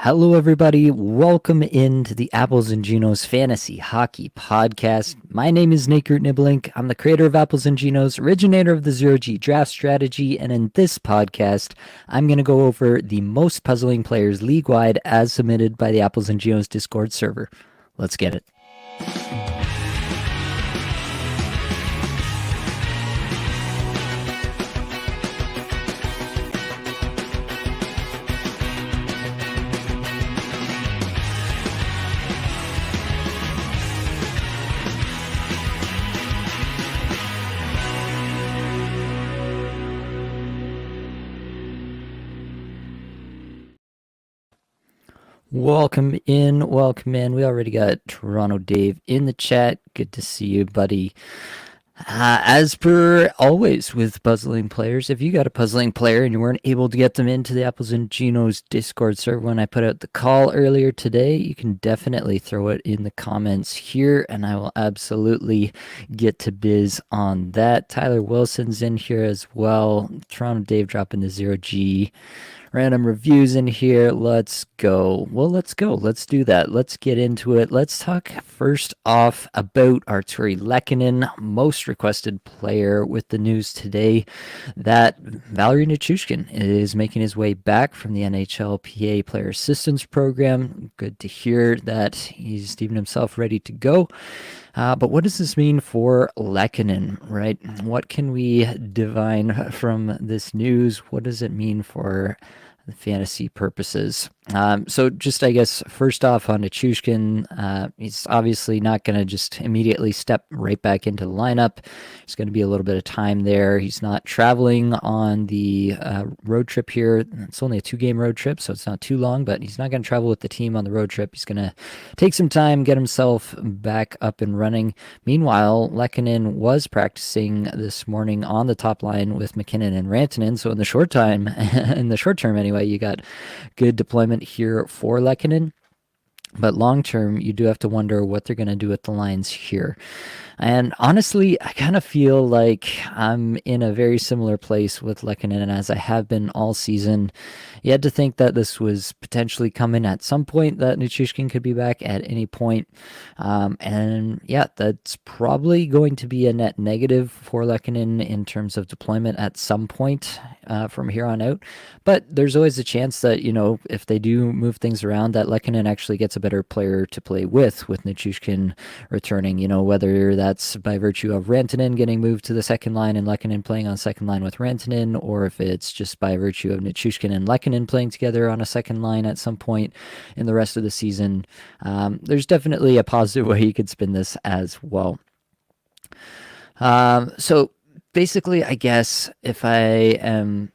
Hello, everybody. Welcome into the Apples and Genos Fantasy Hockey Podcast. My name is Nate Niblink. I'm the creator of Apples and Genos, originator of the Zero G Draft Strategy, and in this podcast, I'm going to go over the most puzzling players league-wide as submitted by the Apples and Genos Discord server. Let's get it. Welcome in, welcome in. We already got Toronto Dave in the chat. Good to see you, buddy. As per always with puzzling players, if you got a puzzling player and you weren't able to get them into the Apples and Genos Discord server when I put out the call earlier today, you can definitely throw it in the comments here, and I will absolutely get to biz on that. Tyler Wilson's in here as well. Toronto Dave dropping the 0G. Random reviews in here. Let's go. Well, let's go. Let's do that. Let's get into it. Let's talk first off about Artturi Lehkonen, most requested player, with the news today that Valeri Nichushkin is making his way back from the NHLPA Player Assistance Program. Good to hear that he's even himself ready to go. But what does this mean for Lehkonen, right? What can we divine from this news? What does it mean for the fantasy purposes? So just, I guess, first off on Nichushkin, he's obviously not going to just immediately step right back into the lineup. There's going to be a little bit of time there. He's not traveling on the road trip here. It's only a 2-game road trip, so it's not too long, but he's not going to travel with the team on the road trip. He's going to take some time, get himself back up and running. Meanwhile, Lehkonen was practicing this morning on the top line with McKinnon and Rantanen, so in the short term anyway, you got good deployment here for Lehkonen. But long term, you do have to wonder what they're going to do with the lines here. And honestly, I kind of feel like I'm in a very similar place with Lehkonen as I have been all season. You had to think that this was potentially coming at some point, that Nichushkin could be back at any point. And yeah, that's probably going to be a net negative for Lehkonen in terms of deployment at some point from here on out. But there's always a chance that, if they do move things around, that Lehkonen actually gets a better player to play with Nichushkin returning, whether that's by virtue of Rantanen getting moved to the second line and Lehkonen playing on second line with Rantanen, or if it's just by virtue of Nichushkin and Lehkonen playing together on a second line at some point in the rest of the season. There's definitely a positive way you could spin this as well. So basically, I guess if I am,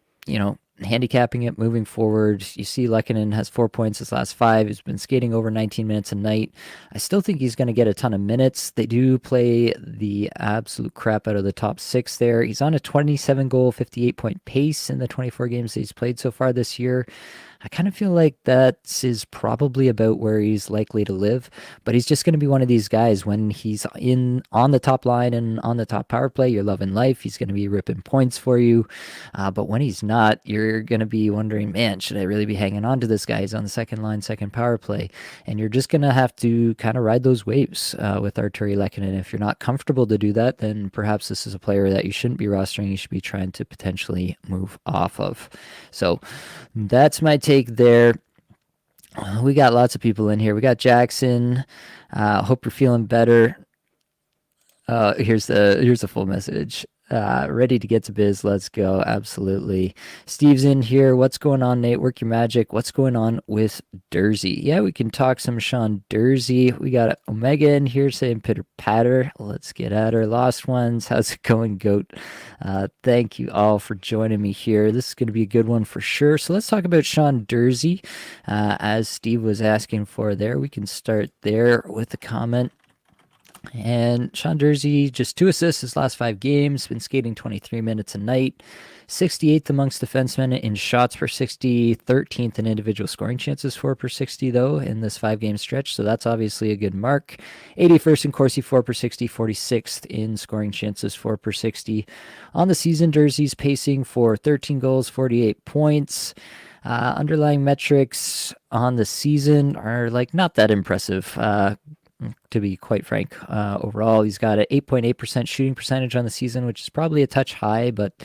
handicapping it moving forward, you see Lehkonen has 4 points his last 5. He's been skating over 19 minutes a night. I still think he's going to get a ton of minutes. They do play the absolute crap out of the top 6 there. He's on a 27-goal, 58-point pace in the 24 games that he's played so far this year. I kind of feel like that is probably about where he's likely to live, but he's just going to be one of these guys when he's on the top line and on the top power play, you're loving life. He's going to be ripping points for you. But when he's not, you're going to be wondering, man, should I really be hanging on to this guy? He's on the second line, second power play. And you're just going to have to kind of ride those waves with Artturi Lehkonen. If you're not comfortable to do that, then perhaps this is a player that you shouldn't be rostering. You should be trying to potentially move off of. So that's my take there. We got lots of people in here. We got Jackson. Hope you're feeling better. Here's the full message. Ready to get to biz. Let's go. Absolutely. Steve's in here. What's going on, Nate? Work your magic. What's going on with Dursey? Yeah, we can talk some Sean Dursey. We got Omega in here saying pitter patter. Let's get at her. Lost ones. How's it going, Goat? Thank you all for joining me here. This is going to be a good one for sure. So let's talk about Sean Dursey. As Steve was asking for there, we can start there with a comment. And Sean Dursey, just 2 assists his last 5 games, been skating 23 minutes a night, 68th amongst defensemen in shots per 60, 13th in individual scoring chances for per 60, though, in this 5-game stretch, so that's obviously a good mark. 81st in Corsi 4 per 60, 46th in scoring chances 4 per 60. On the season, Dursey's pacing for 13 goals, 48 points. Underlying metrics on the season are like not that impressive. To be quite frank, overall, he's got an 8.8% shooting percentage on the season, which is probably a touch high, but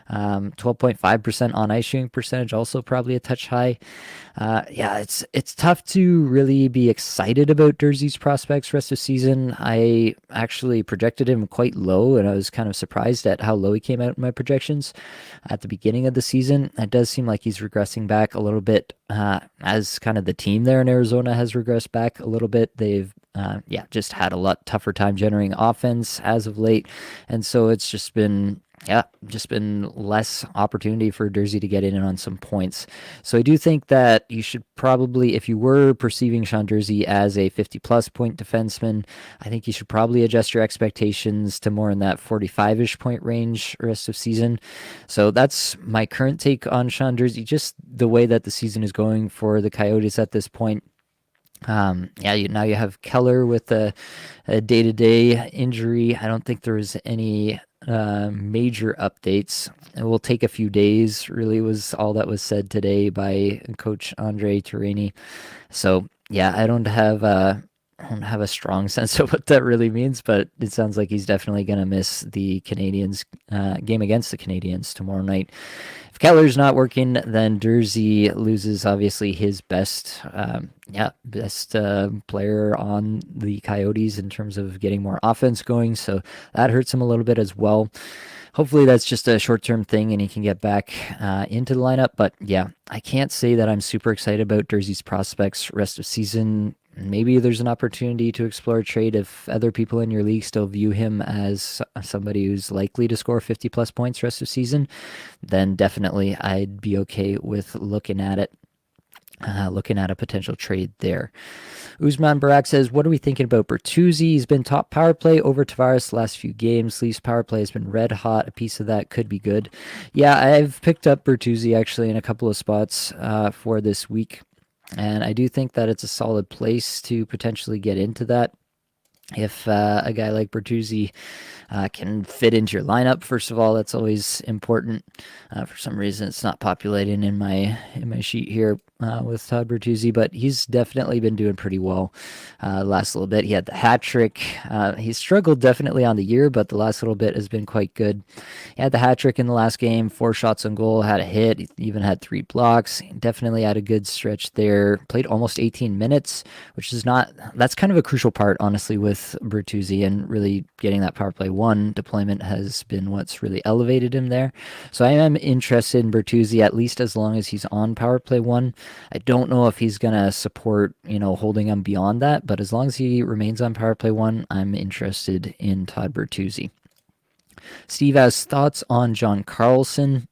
12.5% on ice shooting percentage, also probably a touch high. Yeah, it's tough to really be excited about Durzi's prospects rest of season. I actually projected him quite low, and I was kind of surprised at how low he came out in my projections at the beginning of the season. It does seem like he's regressing back a little bit, as kind of the team there in Arizona has regressed back a little bit. They've just had a lot tougher time generating offense as of late, and so it's just been less opportunity for Durzi to get in on some points. So I do think that you should probably, if you were perceiving Sean Durzi as a 50-plus point defenseman, I think you should probably adjust your expectations to more in that 45-ish point range rest of season. So that's my current take on Sean Durzi, just the way that the season is going for the Coyotes at this point. Now you have Keller with a day-to-day injury. I don't think there was any major updates. It will take a few days, really, was all that was said today by Coach Andre Tourigny. So yeah, I don't have a strong sense of what that really means, but it sounds like he's definitely going to miss the Canadiens game against the Canadiens tomorrow night. If Keller's not working, then Durzi loses obviously his best player on the Coyotes in terms of getting more offense going. So that hurts him a little bit as well. Hopefully that's just a short-term thing and he can get back into the lineup. But yeah, I can't say that I'm super excited about Durzi's prospects rest of season. Maybe there's an opportunity to explore a trade if other people in your league still view him as somebody who's likely to score 50 plus points rest of season. Then definitely I'd be okay with looking at it. Looking at a potential trade there. Usman Barak says, what are we thinking about Bertuzzi? He's been top power play over Tavares the last few games. Leafs power play has been red hot. A piece of that could be good. Yeah, I've picked up Bertuzzi actually in a couple of spots for this week. And I do think that it's a solid place to potentially get into that. If a guy like Bertuzzi can fit into your lineup, first of all, that's always important. For some reason, it's not populating in my sheet here with Todd Bertuzzi, but he's definitely been doing pretty well last little bit. He had the hat trick. He struggled definitely on the year, but the last little bit has been quite good. He had the hat trick in the last game, 4 shots on goal, had a hit, he even had 3 blocks. He definitely had a good stretch there. Played almost 18 minutes, which is that's kind of a crucial part, honestly, with Bertuzzi, and really getting that power play 1 deployment has been what's really elevated him there. So I am interested in Bertuzzi, at least as long as he's on power play 1. I don't know if he's going to support, holding him beyond that, but as long as he remains on power play 1, I'm interested in Todd Bertuzzi. Steve has thoughts on John Carlson.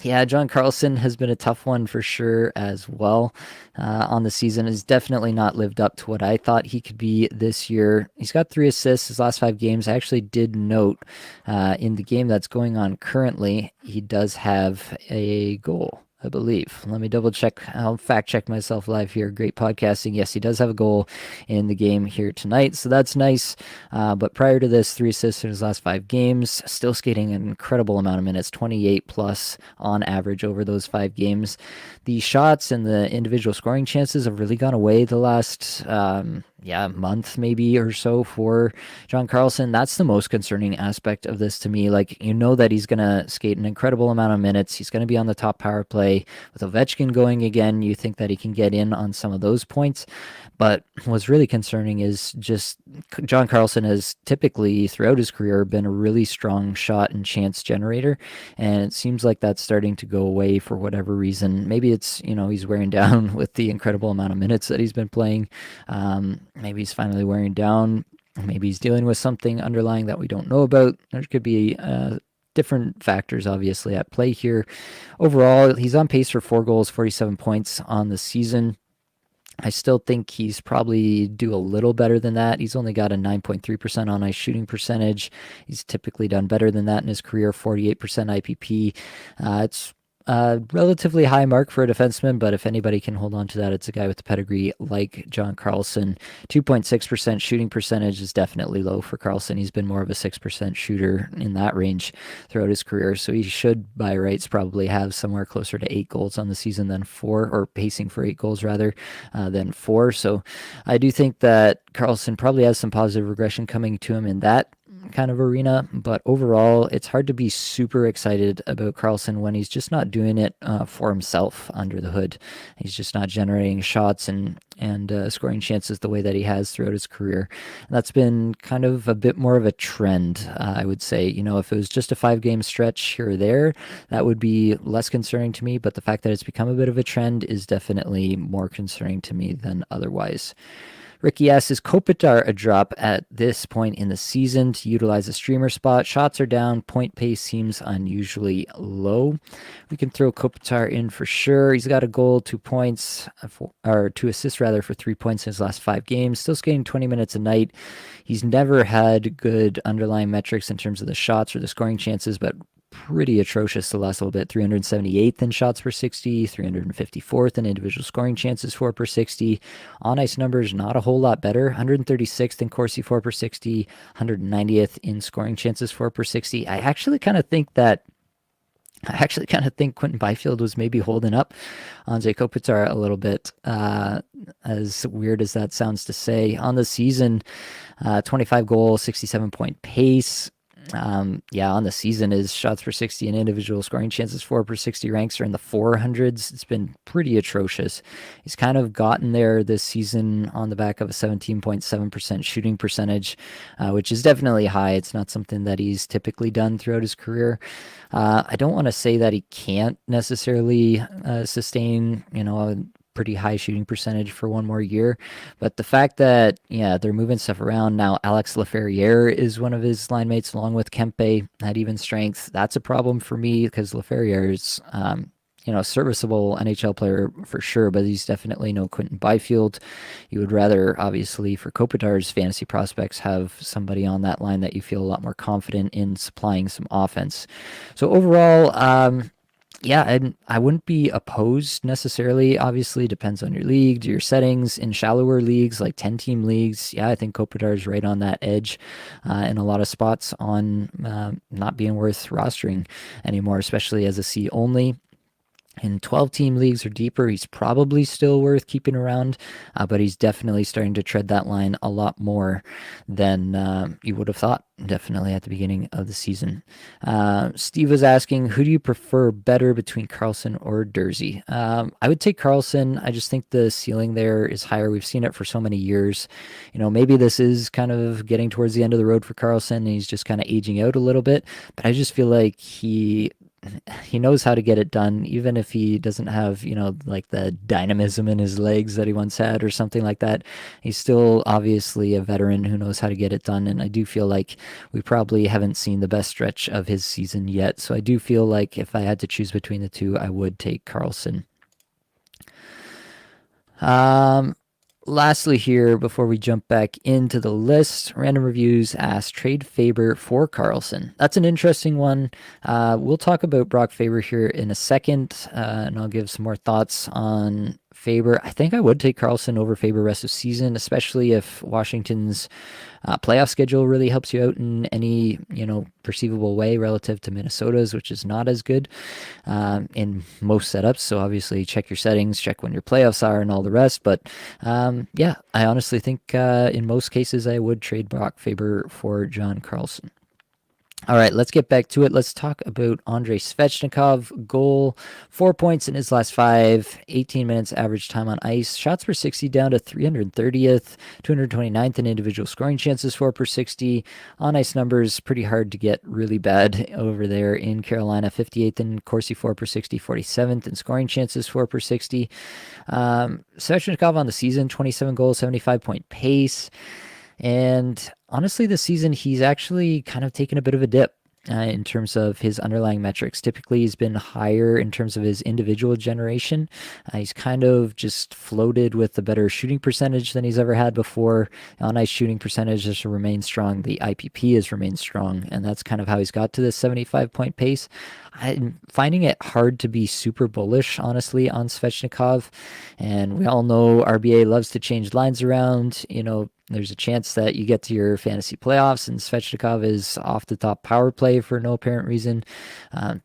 Yeah, John Carlson has been a tough one for sure as well on the season. Has definitely not lived up to what I thought he could be this year. He's got 3 assists his last 5 games. I actually did note in the game that's going on currently, he does have a goal, I believe. Let me double check. I'll fact check myself live here. Great podcasting. Yes, he does have a goal in the game here tonight, so that's nice. But prior to this, 3 assists in his last 5 games, still skating an incredible amount of minutes, 28 plus on average over those 5 games. The shots and the individual scoring chances have really gone away the last month maybe or so for John Carlson. That's the most concerning aspect of this to me. Like, that he's going to skate an incredible amount of minutes. He's going to be on the top power play. With Ovechkin going again, you think that he can get in on some of those points. But what's really concerning is just John Carlson has typically throughout his career been a really strong shot and chance generator. And it seems like that's starting to go away for whatever reason. Maybe it's, he's wearing down with the incredible amount of minutes that he's been playing. Maybe he's finally wearing down. Maybe he's dealing with something underlying that we don't know about. There could be different factors, obviously, at play here. Overall, he's on pace for 4 goals, 47 points on the season. I still think he's probably do a little better than that. He's only got a 9.3% on ice shooting percentage. He's typically done better than that in his career, 48% IPP. It's Relatively high mark for a defenseman, but if anybody can hold on to that, it's a guy with the pedigree like John Carlson. 2.6% shooting percentage is definitely low for Carlson. He's been more of a 6% shooter in that range throughout his career, so he should, by rights, probably have somewhere closer to 8 goals on the season than 4, or pacing for 8 goals rather, than 4. So I do think that Carlson probably has some positive regression coming to him in that kind of arena, but overall, it's hard to be super excited about Carlson when he's just not doing it for himself under the hood. He's just not generating shots and scoring chances the way that he has throughout his career. And that's been kind of a bit more of a trend, I would say. You know, if it was just a 5-game stretch here or there, that would be less concerning to me. But the fact that it's become a bit of a trend is definitely more concerning to me than otherwise. Ricky asks, is Kopitar a drop at this point in the season to utilize a streamer spot? Shots are down. Point pace seems unusually low. We can throw Kopitar in for sure. He's got a goal, 2 points, or 2 assists rather, for 3 points in his last 5 games. Still skating 20 minutes a night. He's never had good underlying metrics in terms of the shots or the scoring chances, but pretty atrocious the last little bit. 378th in shots per 60, 354th in individual scoring chances for per 60. On ice numbers, not a whole lot better. 136th in Corsi for per 60, 190th in scoring chances for per 60. I actually kind of think Quinton Byfield was maybe holding up Anze Kopitar a little bit, as weird as that sounds to say. On the season, 25 goals, 67-point pace. On the season, his shots per 60 and individual scoring chances for per 60 ranks are in the 400s. It's been pretty atrocious. He's kind of gotten there this season on the back of a 17.7% shooting percentage, which is definitely high. It's not something that he's typically done throughout his career. I don't want to say that he can't necessarily sustain, a pretty high shooting percentage for one more year. But the fact that, they're moving stuff around now, Alex Laferriere is one of his line mates along with Kempe at even strength. That's a problem for me because Laferriere is, serviceable NHL player for sure, but he's definitely no Quinton Byfield. You would rather, obviously, for Kopitar's fantasy prospects, have somebody on that line that you feel a lot more confident in supplying some offense. So overall, and I wouldn't be opposed necessarily. Obviously, depends on your league, your settings. In shallower leagues, like 10-team leagues, I think Kopitar is right on that edge in a lot of spots on not being worth rostering anymore, especially as a C only. In 12-team leagues or deeper, he's probably still worth keeping around, but he's definitely starting to tread that line a lot more than you would have thought, definitely at the beginning of the season. Steve was asking, who do you prefer better between Carlson or Durzi? I would take Carlson. I just think the ceiling there is higher. We've seen it for so many years. Maybe this is kind of getting towards the end of the road for Carlson, and he's just kind of aging out a little bit, but I just feel like he knows how to get it done, even if he doesn't have, like the dynamism in his legs that he once had or something like that. He's still obviously a veteran who knows how to get it done. And I do feel like we probably haven't seen the best stretch of his season yet. So I do feel like if I had to choose between the two, I would take Carlson. Lastly here, before we jump back into the list, Random Reviews asked, trade Faber for Carlson. That's an interesting one. We'll talk about Brock Faber here in a second, and I'll give some more thoughts on Faber. I think I would take Carlson over Faber rest of season, especially if Washington's playoff schedule really helps you out in any, perceivable way relative to Minnesota's, which is not as good in most setups. So obviously check your settings, check when your playoffs are and all the rest. But I honestly think in most cases I would trade Brock Faber for John Carlson. All right, let's get back to it. Let's talk about Andrei Svechnikov. Goal, 4 points in his last 5, 18 minutes average time on ice. Shots per 60 down to 330th, 229th in individual scoring chances for per 60. On ice numbers, pretty hard to get really bad over there in Carolina. 58th in Corsi for per 60, 47th in scoring chances for per 60. Svechnikov on the season, 27 goals, 75-point pace. And honestly, this season, he's actually kind of taken a bit of a dip. in terms of his underlying metrics. Typically, he's been higher in terms of his individual generation. He's kind of just floated with a better shooting percentage than he's ever had before. On ice shooting percentage has remained strong. The IPP has remained strong, and that's kind of how he's got to this 75-point pace. I'm finding it hard to be super bullish, honestly, on Svechnikov. And we all know RBA loves to change lines around. There's a chance that you get to your fantasy playoffs and Svechnikov is off the top power play for no apparent reason.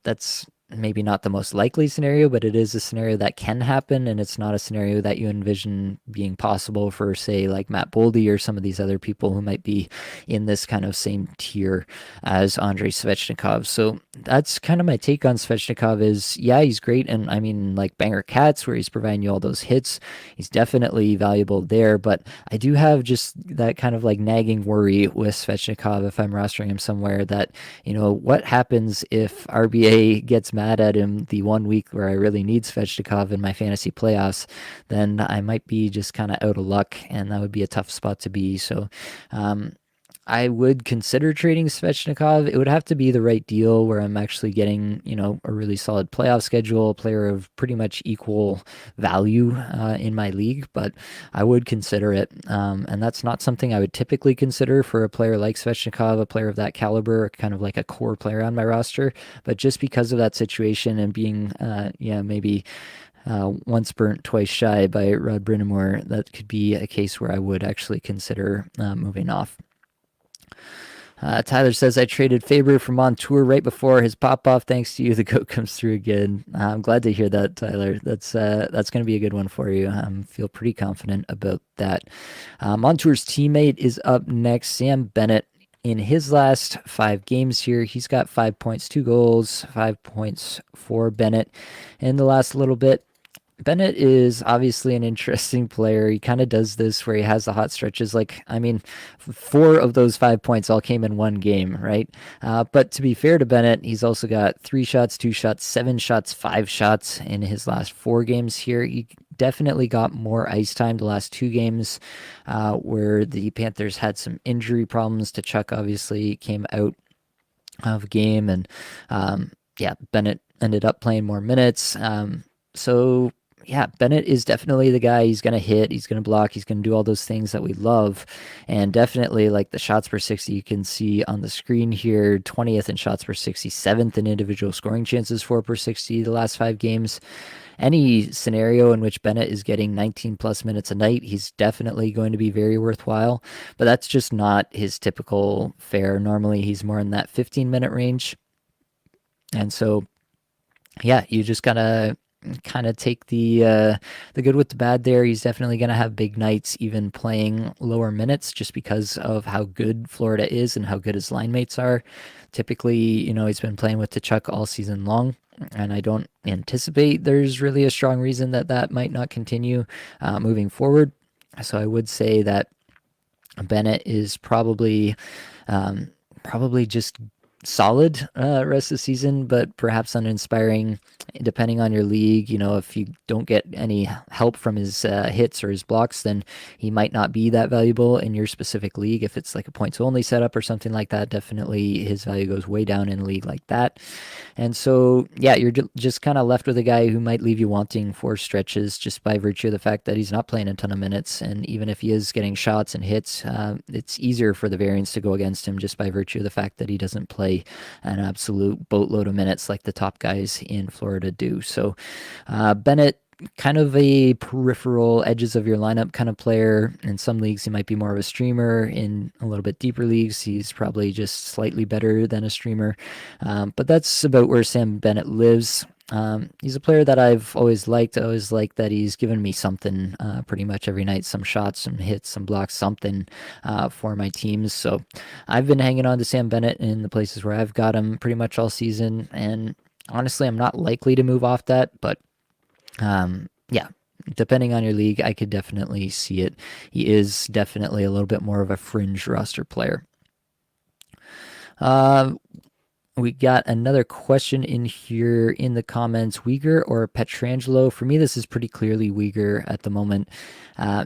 That's maybe not the most likely scenario, but it is a scenario that can happen, and it's not a scenario that you envision being possible for, say, like Matt Boldy or some of these other people who might be in this kind of same tier as Andrei Svechnikov. So that's kind of my take on Svechnikov is, yeah, he's great, and I mean, like Banger Cats, where he's providing you all those hits, he's definitely valuable there, but I do have just that kind of like nagging worry with Svechnikov if I'm rostering him somewhere that, what happens if RBA gets mad at him the 1 week where I really need Svechnikov in my fantasy playoffs, then I might be just kind of out of luck, and that would be a tough spot to be. So I would consider trading Svechnikov. It would have to be the right deal where I'm actually getting, a really solid playoff schedule, a player of pretty much equal value in my league, but I would consider it. And that's not something I would typically consider for a player like Svechnikov, a player of that caliber, kind of like a core player on my roster. But just because of that situation and being, maybe once burnt, twice shy by Rod Brind'Amour, that could be a case where I would actually consider moving off. Tyler says, I traded Faber for Montour right before his pop-off. Thanks to you, the GOAT comes through again. I'm glad to hear that, Tyler. That's going to be a good one for you. I feel pretty confident about that. Montour's teammate is up next, Sam Bennett. In his last 5 games here, he's got 5 points, 2 goals, 5 points for Bennett in the last little bit. Bennett is obviously an interesting player. He kind of does this where he has the hot stretches. 4 of those 5 points all came in one game, right? But to be fair to Bennett, he's also got 3 shots, 2 shots, 7 shots, 5 shots in his last 4 games here. He definitely got more ice time the last 2 games where the Panthers had some injury problems. Tkachuk obviously came out of game, and Bennett ended up playing more minutes. Bennett is definitely the guy. He's going to hit, he's going to block, he's going to do all those things that we love. And definitely like the shots per 60 you can see on the screen here, 20th in shots per 60, 7th in individual scoring chances for per 60 the last 5 games. Any scenario in which Bennett is getting 19 plus minutes a night, he's definitely going to be very worthwhile. But that's just not his typical fare. Normally he's more in that 15-minute range. And so, you just gotta kind of take the good with the bad there. He's definitely going to have big nights even playing lower minutes just because of how good Florida is and how good his line mates are. Typically, he's been playing with Tkachuk all season long, and I don't anticipate there's really a strong reason that might not continue moving forward. So I would say that Bennett is probably just solid rest of the season, but perhaps uninspiring depending on your league. If you don't get any help from his hits or his blocks, then he might not be that valuable in your specific league. If it's like a points only setup or something like that, definitely his value goes way down in a league like that. And so, you're just kind of left with a guy who might leave you wanting for stretches just by virtue of the fact that he's not playing a ton of minutes. And even if he is getting shots and hits, it's easier for the variance to go against him just by virtue of the fact that he doesn't play an absolute boatload of minutes like the top guys in Florida do. So Bennett, kind of a peripheral edges of your lineup kind of player. In some leagues, he might be more of a streamer. In a little bit deeper leagues, he's probably just slightly better than a streamer. But that's about where Sam Bennett lives. He's a player that I've always liked. I always like that he's given me something pretty much every night, some shots, some hits, some blocks, something for my teams. So I've been hanging on to Sam Bennett in the places where I've got him pretty much all season. And honestly, I'm not likely to move off that, but depending on your league, I could definitely see it. He is definitely a little bit more of a fringe roster player. We got another question in here in the comments. Weegar or Pietrangelo? For me, this is pretty clearly Weegar at the moment.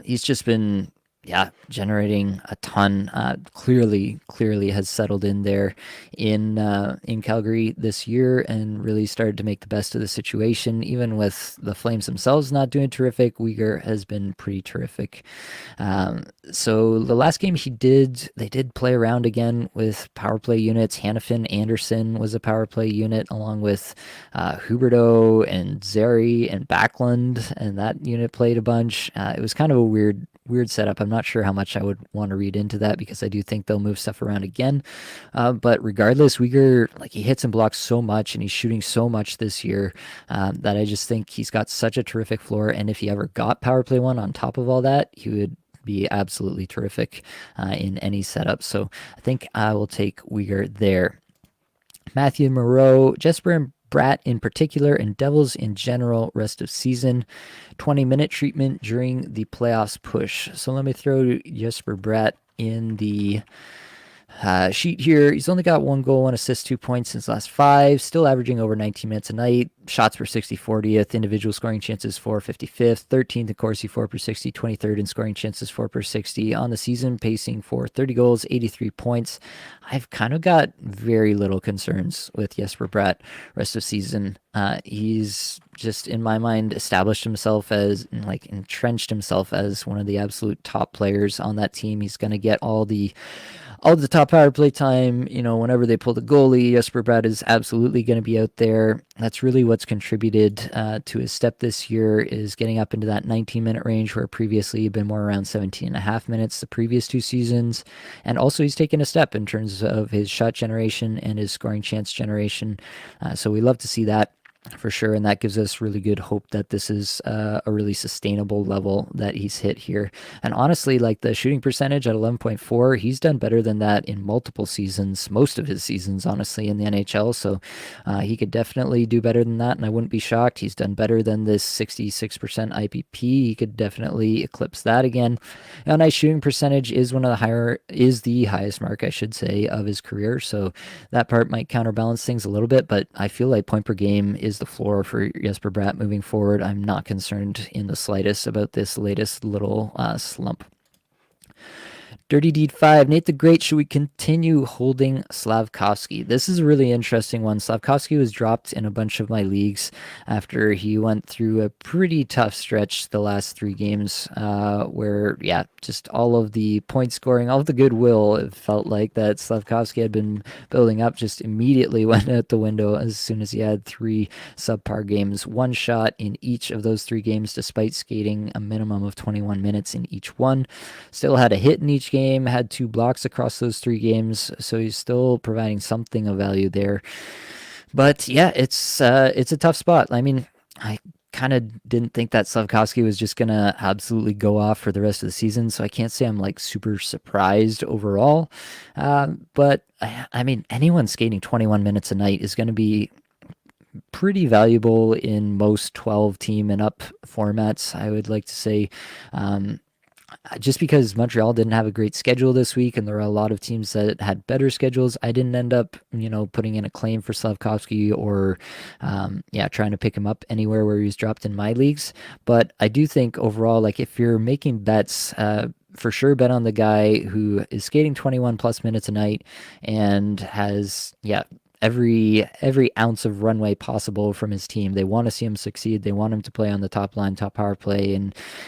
He's just been yeah, generating a ton. Clearly has settled in there in Calgary this year and really started to make the best of the situation. Even with the Flames themselves not doing terrific, Uyghur has been pretty terrific. So the last game they did play around again with power play units. Hannafin Anderson was a power play unit along with Huberto and Zeri and Backlund, and that unit played a bunch. It was kind of a weird setup. I'm not sure how much I would want to read into that because I do think they'll move stuff around again. But regardless, Uyghur, like, he hits and blocks so much and he's shooting so much this year that I just think he's got such a terrific floor. And if he ever got power play one on top of all that, he would be absolutely terrific in any setup. So I think I will take Uyghur there. Matthew Moreau, Jesper and Bratt in particular, and Devils in general, rest of season. 20-minute treatment during the playoffs push. So let me throw Jesper Bratt in the sheet here. He's only got 1 goal, 1 assist, 2 points since last 5. Still averaging over 19 minutes a night. Shots per 60, 40th. Individual scoring chances 4, 55th. 13th in Corsi, 4 per 60. 23rd in scoring chances, 4 per 60. On the season, pacing for 30 goals, 83 points. I've kind of got very little concerns with Jesper Bratt rest of season. He's just, in my mind, established himself as, like, entrenched himself as one of the absolute top players on that team. He's going to get all the top power play time. Whenever they pull the goalie, Jesper Bratt is absolutely going to be out there. That's really what's contributed to his step this year, is getting up into that 19-minute range, where previously he'd been more around 17 and a half minutes the previous 2 seasons. And also he's taken a step in terms of his shot generation and his scoring chance generation. So we love to see that, for sure, and that gives us really good hope that this is a really sustainable level that he's hit here. And honestly, like, the shooting percentage at 11.4, he's done better than that in multiple seasons, most of his seasons, honestly, in the NHL. So he could definitely do better than that, and I wouldn't be shocked. He's done better than this 66% IPP. He could definitely eclipse that again. A nice shooting percentage is the highest mark, I should say, of his career. So that part might counterbalance things a little bit, but I feel like point per game is the floor for Jesper Bratt moving forward. I'm not concerned in the slightest about this latest little slump. Dirty Deed 5, Nate the Great, should we continue holding Slavkovsky? This is a really interesting one. Slavkovsky was dropped in a bunch of my leagues after he went through a pretty tough stretch the last 3 games where, yeah, just all of the point scoring, all of the goodwill, it felt like that Slavkovsky had been building up, just immediately went out the window as soon as he had 3 subpar games. 1 shot in each of those 3 games, despite skating a minimum of 21 minutes in each one. Still had a hit in each game, had 2 blocks across those 3 games, so he's still providing something of value there. But yeah, it's a tough spot. I mean, I kind of didn't think that Slavkovsky was just gonna absolutely go off for the rest of the season, so I can't say I'm, like, super surprised overall. But I mean, anyone skating 21 minutes a night is going to be pretty valuable in most 12 team and up formats, I would like to say. Just because Montreal didn't have a great schedule this week, and there were a lot of teams that had better schedules, I didn't end up, putting in a claim for Slavkovsky or, trying to pick him up anywhere where he was dropped in my leagues. But I do think overall, like, if you're making bets, for sure bet on the guy who is skating 21 plus minutes a night and has, every ounce of runway possible from his team. They want to see him succeed. They want him to play on the top line, top power play,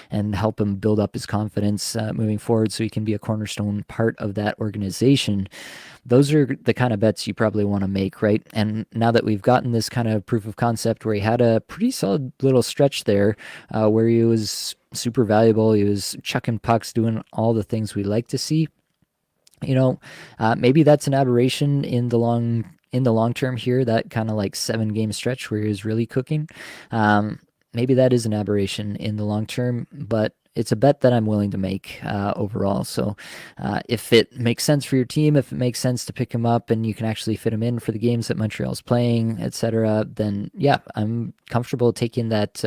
and help him build up his confidence moving forward so he can be a cornerstone part of that organization. Those are the kind of bets you probably want to make, right? And now that we've gotten this kind of proof of concept where he had a pretty solid little stretch there where he was super valuable, he was chucking pucks, doing all the things we like to see, maybe that's an aberration in the long term here, that kind of like 7-game stretch where he was really cooking. Maybe that is an aberration in the long term, but it's a bet that I'm willing to make overall. So if it makes sense for your team, if it makes sense to pick him up and you can actually fit him in for the games that Montreal's playing, etc., then yeah, I'm comfortable taking that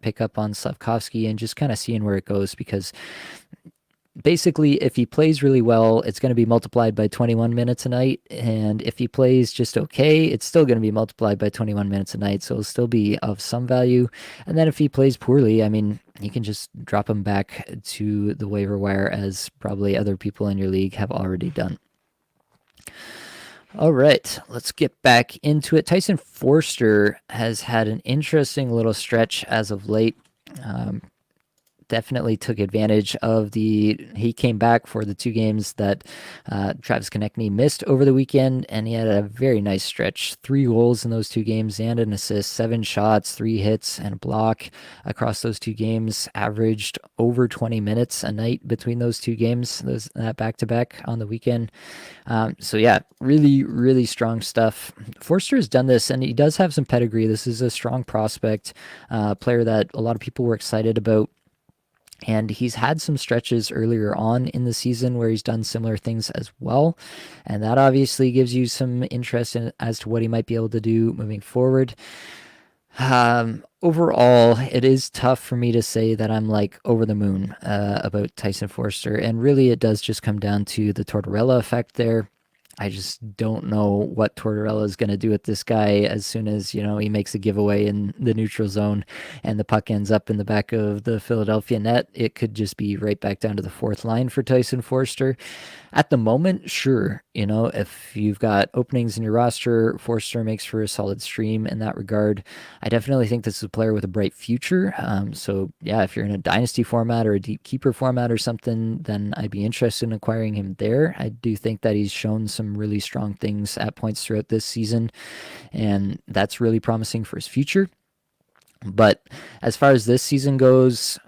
pickup on Slavkovsky and just kind of seeing where it goes, because basically, if he plays really well, it's going to be multiplied by 21 minutes a night. And if he plays just okay, it's still going to be multiplied by 21 minutes a night. So it'll still be of some value. And then if he plays poorly, I mean, you can just drop him back to the waiver wire, as probably other people in your league have already done. All right, let's get back into it. Tyson Forster has had an interesting little stretch as of late. Definitely took advantage of he came back for the 2 games that Travis Konechny missed over the weekend, and he had a very nice stretch. 3 goals in those 2 games and an assist, 7 shots, 3 hits, and a block across those 2 games. Averaged over 20 minutes a night between those 2 games, that back-to-back on the weekend. So yeah, really, really strong stuff. Forster has done this, and he does have some pedigree. This is a strong prospect, player that a lot of people were excited about. And he's had some stretches earlier on in the season where he's done similar things as well. And that obviously gives you some interest as to what he might be able to do moving forward. Overall, it is tough for me to say that I'm like over the moon about Tyson Forster. And really, it does just come down to the Tortorella effect there. I just don't know what Tortorella is going to do with this guy as soon as, he makes a giveaway in the neutral zone and the puck ends up in the back of the Philadelphia net. It could just be right back down to the 4th line for Tyson Forster. At the moment, sure, if you've got openings in your roster, Forster makes for a solid stream in that regard. I definitely think this is a player with a bright future. So yeah, if you're in a dynasty format or a deep keeper format or something, then I'd be interested in acquiring him there. I do think that he's shown some really strong things at points throughout this season, and that's really promising for his future. But as far as this season goes,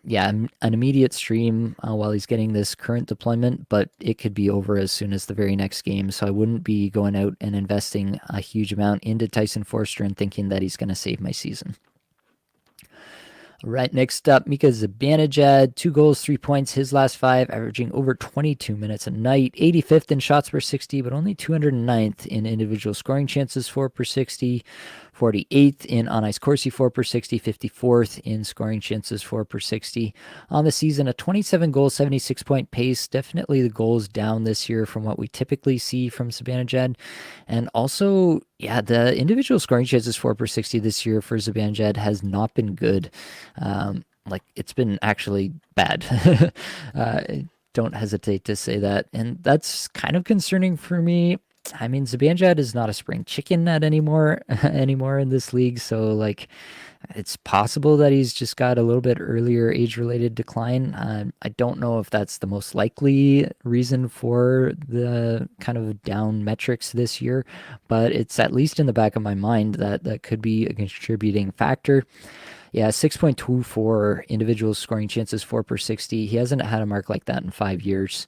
yeah, an immediate stream while he's getting this current deployment, but it could be over as soon as the very next game. So I wouldn't be going out and investing a huge amount into Tyson Forster and thinking that he's going to save my season. All right, next up, Mika Zibanejad, 2 goals, 3 points, his last 5, averaging over 22 minutes a night, 85th in shots per 60, but only 209th in individual scoring chances for per 60, 48th in on-ice Corsi 4 per 60, 54th in scoring chances 4 per 60. On the season, a 27-goal, 76-point pace. Definitely the goals down this year from what we typically see from Zibanejad. And also, yeah, the individual scoring chances 4 per 60 this year for Zibanejad has not been good. It's been actually bad. Don't hesitate to say that. And that's kind of concerning for me. I mean, Zibanejad is not a spring chicken anymore in this league, so it's possible that he's just got a little bit earlier age-related decline. I don't know if that's the most likely reason for the kind of down metrics this year, but it's at least in the back of my mind that could be a contributing factor. Yeah, 6.24 individual scoring chances 4 per 60. He hasn't had a mark like that in 5 years.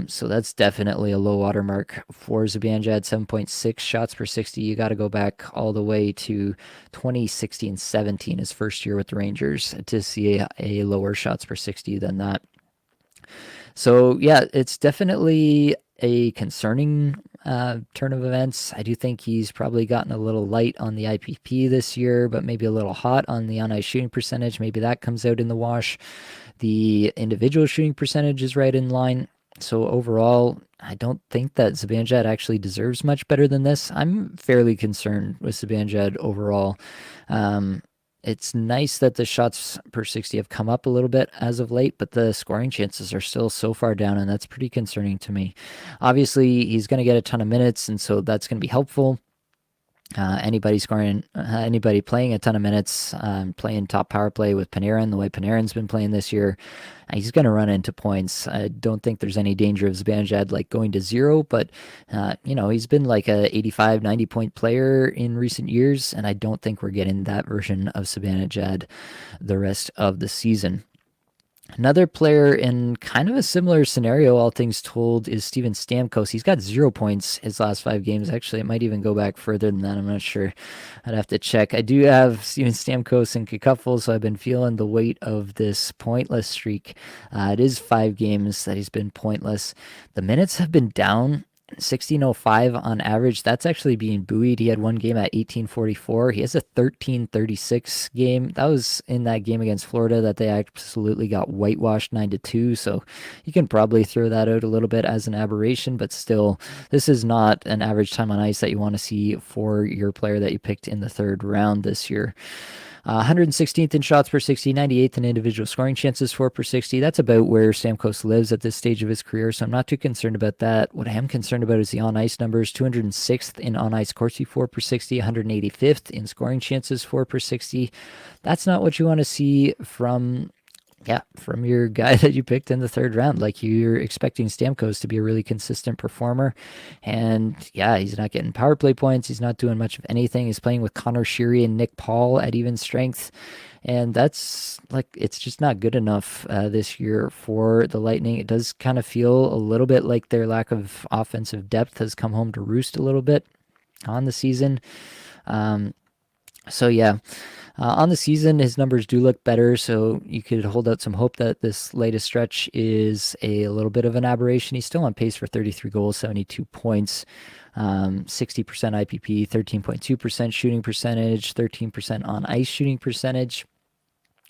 So that's definitely a low water mark for Zibanejad. 7.6 shots per 60. You got to go back all the way to 2016-17, his first year with the Rangers, to see a lower shots per 60 than that. So yeah, it's definitely a concerning turn of events. I do think he's probably gotten a little light on the IPP this year, but maybe a little hot on the on-ice shooting percentage. Maybe that comes out in the wash. The individual shooting percentage is right in line. So overall, I don't think that Zibanejad actually deserves much better than this. I'm fairly concerned with Zibanejad overall. It's nice that the shots per 60 have come up a little bit as of late, but the scoring chances are still so far down, and that's pretty concerning to me. Obviously, he's going to get a ton of minutes, and so that's going to be helpful. Anybody playing a ton of minutes, playing top power play with Panarin, the way Panarin's been playing this year, he's going to run into points. I don't think there's any danger of Zibanejad going to 0, but he's been like a 85, 90 point player in recent years, and I don't think we're getting that version of Zibanejad the rest of the season. Another player in kind of a similar scenario, all things told, is Steven Stamkos. He's got 0 points his last 5 games. Actually, it might even go back further than that. I'm not sure. I'd have to check. I do have Steven Stamkos in Cacuffle, so I've been feeling the weight of this pointless streak. It is 5 games that he's been pointless. The minutes have been down 1605 on average. That's actually being buoyed. He had one game at 1844. He has a 1336 game. That was in that game against Florida that they absolutely got whitewashed 9-2. So you can probably throw that out a little bit as an aberration, but still, this is not an average time on ice that you want to see for your player that you picked in the 3rd round this year. 116th in shots per 60, 98th in individual scoring chances for per 60. That's about where Stamkos lives at this stage of his career, so I'm not too concerned about that. What I am concerned about is the on-ice numbers. 206th in on-ice Corsi for per 60, 185th in scoring chances for per 60. That's not what you want to see from your guy that you picked in the third round. Like, you're expecting Stamkos to be a really consistent performer. And yeah, he's not getting power play points. He's not doing much of anything. He's playing with Connor Sheary and Nick Paul at even strength. And that's like, it's just not good enough this year for the Lightning. It does kind of feel a little bit like their lack of offensive depth has come home to roost a little bit on the season. So yeah, on the season, his numbers do look better, so you could hold out some hope that this latest stretch is a little bit of an aberration. He's still on pace for 33 goals, 72 points, 60% IPP, 13.2% shooting percentage, 13% on ice shooting percentage.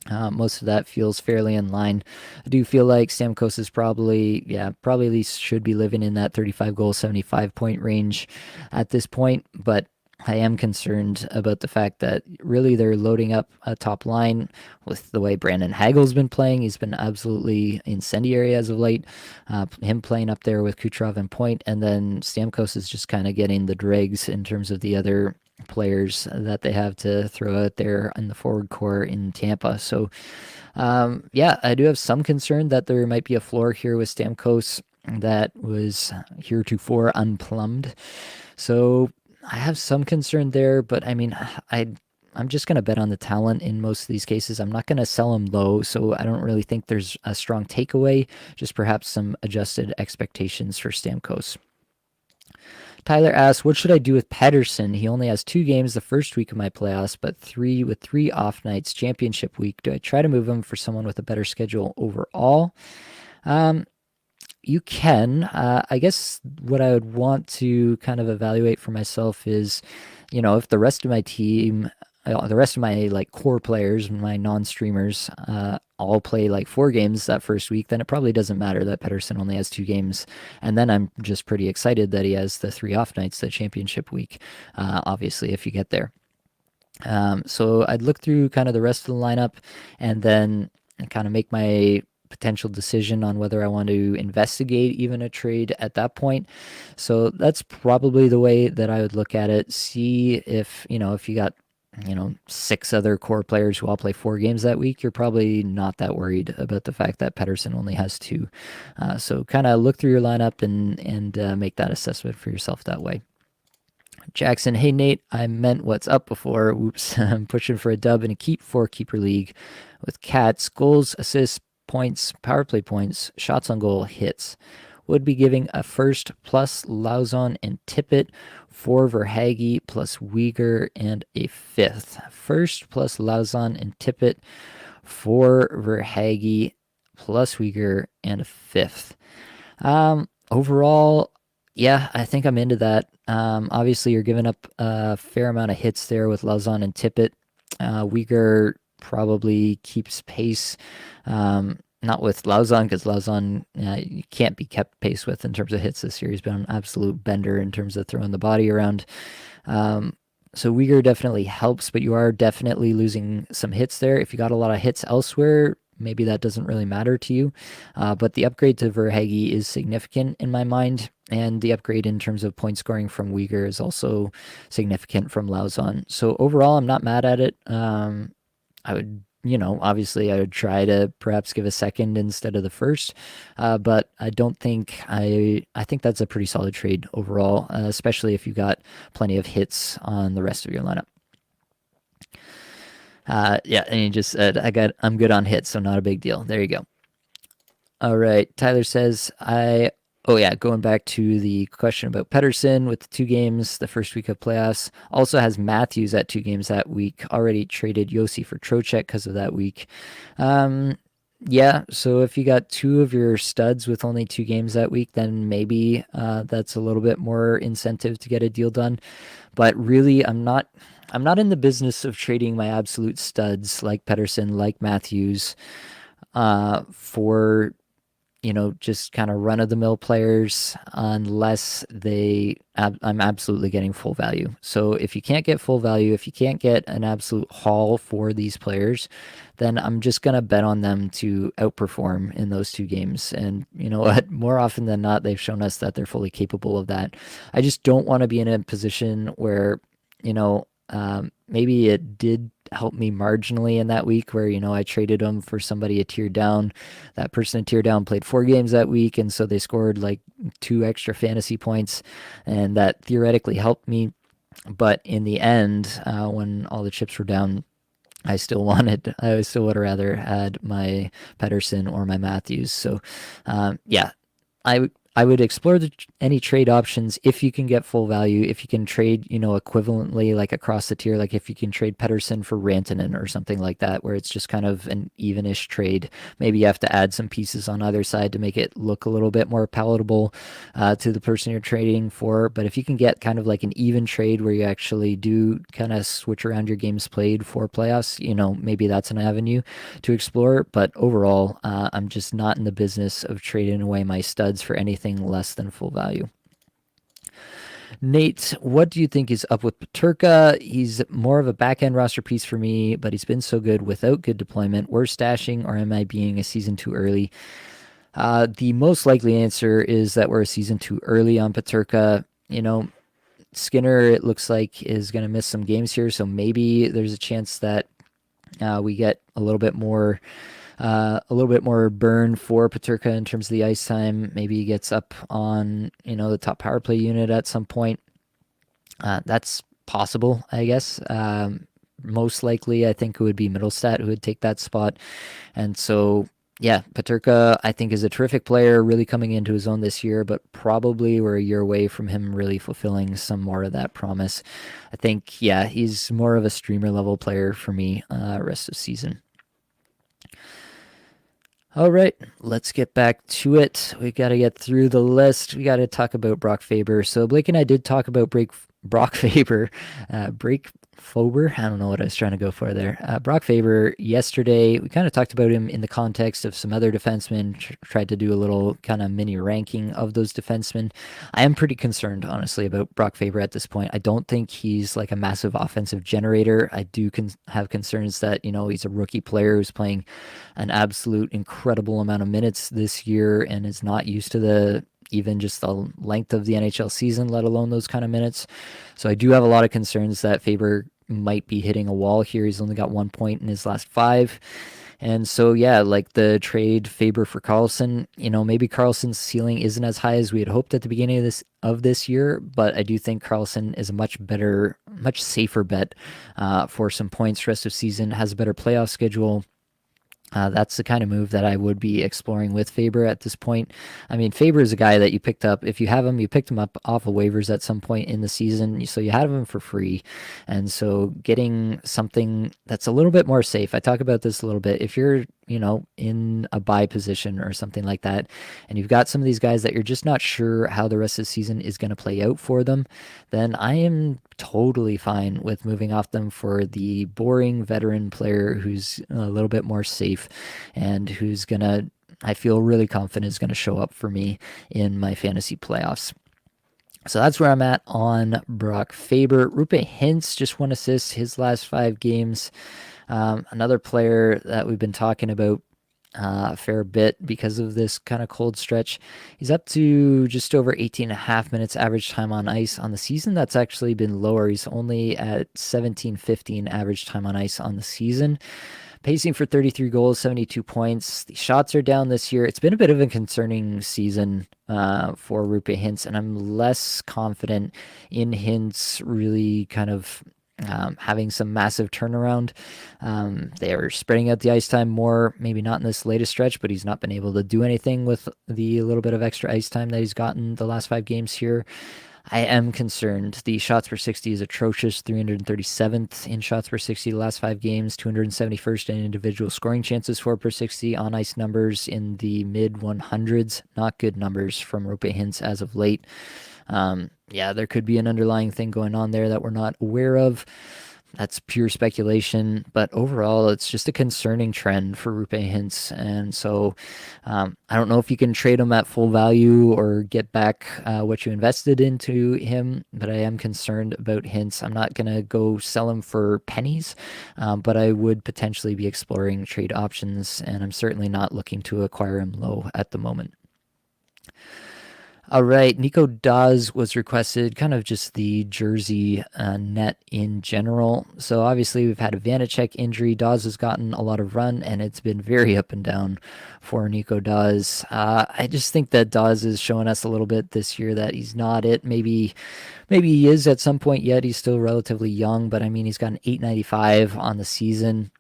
Most of that feels fairly in line. I do feel like Stamkos is probably at least should be living in that 35 goal, 75 point range at this point, but I am concerned about the fact that really they're loading up a top line with the way Brandon Hagel's been playing. He's been absolutely incendiary as of late. Him playing up there with Kucherov and Point, and then Stamkos is just kind of getting the dregs in terms of the other players that they have to throw out there in the forward core in Tampa. So, I do have some concern that there might be a floor here with Stamkos that was heretofore unplumbed. So I have some concern there, but I mean, I'm just going to bet on the talent in most of these cases. I'm not going to sell him low, so I don't really think there's a strong takeaway, just perhaps some adjusted expectations for Stamkos. Tyler asks, what should I do with Pettersson? He only has 2 games the first week of my playoffs, but 3 off nights championship week. Do I try to move him for someone with a better schedule overall? You can. I guess what I would want to kind of evaluate for myself is, if the rest of my team, the rest of my like core players, my non-streamers, all play like 4 games that first week, then it probably doesn't matter that Pettersson only has 2 games. And then I'm just pretty excited that he has the 3 off nights, the championship week, obviously, if you get there. So I'd look through kind of the rest of the lineup and then kind of make my potential decision on whether I want to investigate even a trade at that point. So that's probably the way that I would look at it. See if you got 6 other core players who all play 4 games that week, you're probably not that worried about the fact that Pettersson only has 2. So kind of look through your lineup and make that assessment for yourself that way. Jackson, hey Nate, I meant what's up before. Whoops, I'm pushing for a dub in a keep 4-keeper league with Cats, goals, assists, points, power play points, shots on goal, hits. Would be giving a first plus Lauzon and Tippett for Verhaeghe plus Uyghur and a 5th. First plus Lauzon and Tippett for Verhaeghe plus Uyghur and a 5th. Overall, yeah, I think I'm into that. Obviously, you're giving up a fair amount of hits there with Lauzon and Tippett. Uyghur probably keeps pace. Not with Lauzon, because Lauzon you can't be kept pace with in terms of hits this year. He's been an absolute bender in terms of throwing the body around. So Uyghur definitely helps, but you are definitely losing some hits there. If you got a lot of hits elsewhere, maybe that doesn't really matter to you. But the upgrade to Verhaeghe is significant in my mind, and the upgrade in terms of point scoring from Uyghur is also significant from Lauzon. So overall, I'm not mad at it. I would, obviously I would try to perhaps give a second instead of the first, but I don't think I think that's a pretty solid trade overall, especially if you got plenty of hits on the rest of your lineup. And you just said, I'm good on hits, so not a big deal. There you go. All right. Tyler says, going back to the question about Pettersson with the 2 games the first week of playoffs. Also has Matthews at 2 games that week. Already traded Josi for Trocheck because of that week. So if you got 2 of your studs with only 2 games that week, then maybe that's a little bit more incentive to get a deal done. But really, I'm not in the business of trading my absolute studs like Pettersson, like Matthews, for just kind of run of the mill players unless I'm absolutely getting full value. So if you can't get full value, if you can't get an absolute haul for these players, then I'm just going to bet on them to outperform in those two games. And you know what? More often than not, they've shown us that they're fully capable of that. I just don't want to be in a position where, maybe it did help me marginally in that week where, I traded them for somebody a tier down. That person a tier down played 4 games that week, and so they scored like 2 extra fantasy points, and that theoretically helped me. But in the end, when all the chips were down, I still would have rather had my Pedersen or my Matthews. So, yeah, I would explore any trade options if you can get full value. If you can trade, equivalently like across the tier, like if you can trade Pedersen for Rantanen or something like that, where it's just kind of an evenish trade. Maybe you have to add some pieces on either side to make it look a little bit more palatable to the person you're trading for. But if you can get kind of like an even trade where you actually do kind of switch around your games played for playoffs, maybe that's an avenue to explore. But overall, I'm just not in the business of trading away my studs for anything less than full value. Nate, what do you think is up with Peterka? He's more of a back-end roster piece for me, but he's been so good without good deployment. We're stashing, or am I being a season too early? The most likely answer is that we're a season too early on Peterka. Skinner, it looks like, is going to miss some games here, so maybe there's a chance that we get a little bit more burn for Peterka in terms of the ice time. Maybe he gets up on, the top power play unit at some point. That's possible, I guess. Most likely, I think it would be Middlestat who would take that spot. And so, yeah, Peterka, I think, is a terrific player, really coming into his own this year, but probably we're a year away from him really fulfilling some more of that promise. I think, yeah, he's more of a streamer level player for me rest of season. All right, let's get back to it. We got to get through the list. We got to talk about Brock Faber. So Blake and I did talk about Brock Faber, Fober. I don't know what I was trying to go for there. Brock Faber yesterday. We kind of talked about him in the context of some other defensemen. Tried to do a little kind of mini ranking of those defensemen. I am pretty concerned, honestly, about Brock Faber at this point. I don't think he's like a massive offensive generator. I do have concerns that he's a rookie player who's playing an absolute incredible amount of minutes this year and is not used to even just the length of the NHL season, let alone those kind of minutes. So I do have a lot of concerns that Faber might be hitting a wall here. He's only got 1 point in his last 5. And so, yeah, like the trade Faber for Karlsson, maybe Karlsson's ceiling isn't as high as we had hoped at the beginning of this year, but I do think Karlsson is a much safer bet for some points rest of season, has a better playoff schedule. That's the kind of move that I would be exploring with Faber at this point. I mean, Faber is a guy that you picked up. If you have him, you picked him up off of waivers at some point in the season, so you had him for free. And so getting something that's a little bit more safe. I talk about this a little bit. If you're, in a buy position or something like that, and you've got some of these guys that you're just not sure how the rest of the season is going to play out for them, then I am totally fine with moving off them for the boring veteran player who's a little bit more safe and who's gonna, I feel really confident, is gonna show up for me in my fantasy playoffs. So that's where I'm at on Brock Faber. Roope Hintz, just 1 assist his last 5 games. Another player that we've been talking about a fair bit because of this kind of cold stretch. He's up to just over 18.5 minutes average time on ice on the season. That's actually been lower. He's only at 17:15 average time on ice on the season. Pacing for 33 goals, 72 points. The shots are down this year. It's been a bit of a concerning season for Roope Hintz, and I'm less confident in Hintz really kind of having some massive turnaround. They are spreading out the ice time more, maybe not in this latest stretch, but he's not been able to do anything with the little bit of extra ice time that he's gotten the last 5 games here. I am concerned. The shots per 60 is atrocious, 337th in shots per 60 the last 5 games, 271st in individual scoring chances for per 60, on ice numbers in the mid 100s. Not good numbers from Roope Hintz as of late. Yeah, there could be an underlying thing going on there that we're not aware of. That's pure speculation, but overall, it's just a concerning trend for Rupe Hintz. And so I don't know if you can trade him at full value or get back what you invested into him, but I am concerned about Hintz. I'm not going to go sell him for pennies, but I would potentially be exploring trade options, and I'm certainly not looking to acquire him low at the moment. All right, Nico Dawes was requested, kind of just the Jersey net in general. So obviously we've had a Vanacek injury. Dawes has gotten a lot of run, and it's been very up and down for Nico Dawes. I just think that Dawes is showing us a little bit this year that he's not it. Maybe he is at some point yet. He's still relatively young, but I mean he's got an 895 on the season.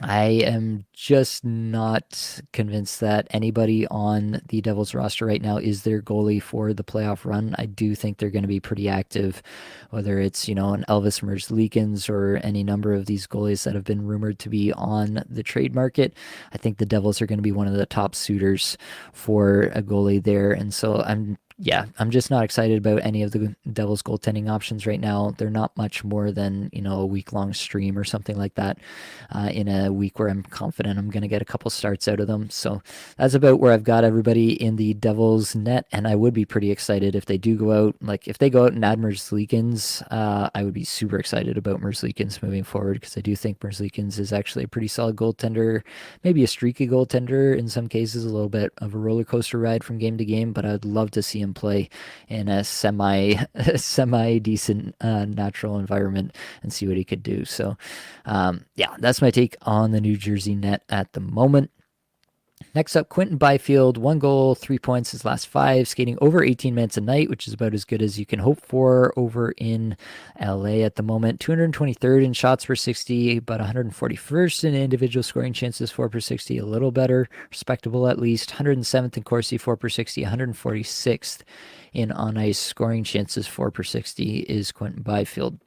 I am just not convinced that anybody on the Devils roster right now is their goalie for the playoff run. I do think they're going to be pretty active, whether it's, an Elvis Merzlikins or any number of these goalies that have been rumored to be on the trade market. I think the Devils are going to be one of the top suitors for a goalie there. And so I'm just not excited about any of the Devils goaltending options right now. They're not much more than, a week-long stream or something like that in a week where I'm confident I'm going to get a couple starts out of them. So that's about where I've got everybody in the Devils net, and I would be pretty excited if they do go out. Like, if they go out and add Merzlikins, I would be super excited about Merzlikins moving forward, because I do think Merzlikins is actually a pretty solid goaltender, maybe a streaky goaltender in some cases, a little bit of a roller coaster ride from game to game, but I'd love to see him play in a semi decent natural environment and see what he could do. So that's my take on the New Jersey net at the moment. Next up, Quinton Byfield, 1 goal, 3 points his last 5, skating over 18 minutes a night, which is about as good as you can hope for over in LA at the moment. 223rd in shots per 60, but 141st in individual scoring chances, 4 per 60, a little better, respectable at least. 107th in Corsi, 4 per 60, 146th in on-ice scoring chances, 4 per 60 is Quinton Byfield.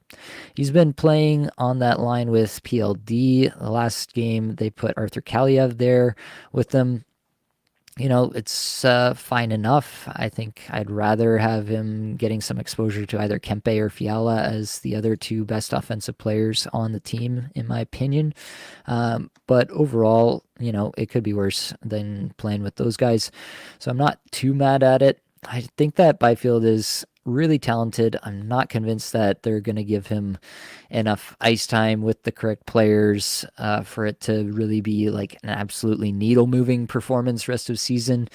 He's been playing on that line with PLD. The last game, they put Arthur Kaliev there with them. It's fine enough. I think I'd rather have him getting some exposure to either Kempe or Fiala as the other two best offensive players on the team, in my opinion. But overall, it could be worse than playing with those guys. So I'm not too mad at it. I think that Byfield is really talented. I'm not convinced that they're going to give him enough ice time with the correct players for it to really be like an absolutely needle moving performance rest of season.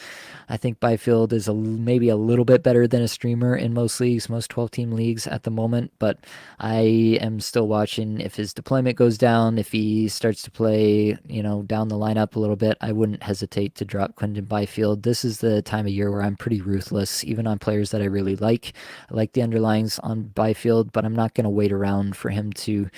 I think Byfield is maybe a little bit better than a streamer in most leagues, most 12-team leagues at the moment, but I am still watching. If his deployment goes down, if he starts to play, down the lineup a little bit, I wouldn't hesitate to drop Quinton Byfield. This is the time of year where I'm pretty ruthless, even on players that I really like. I like the underlines on Byfield, but I'm not going to wait around for him to,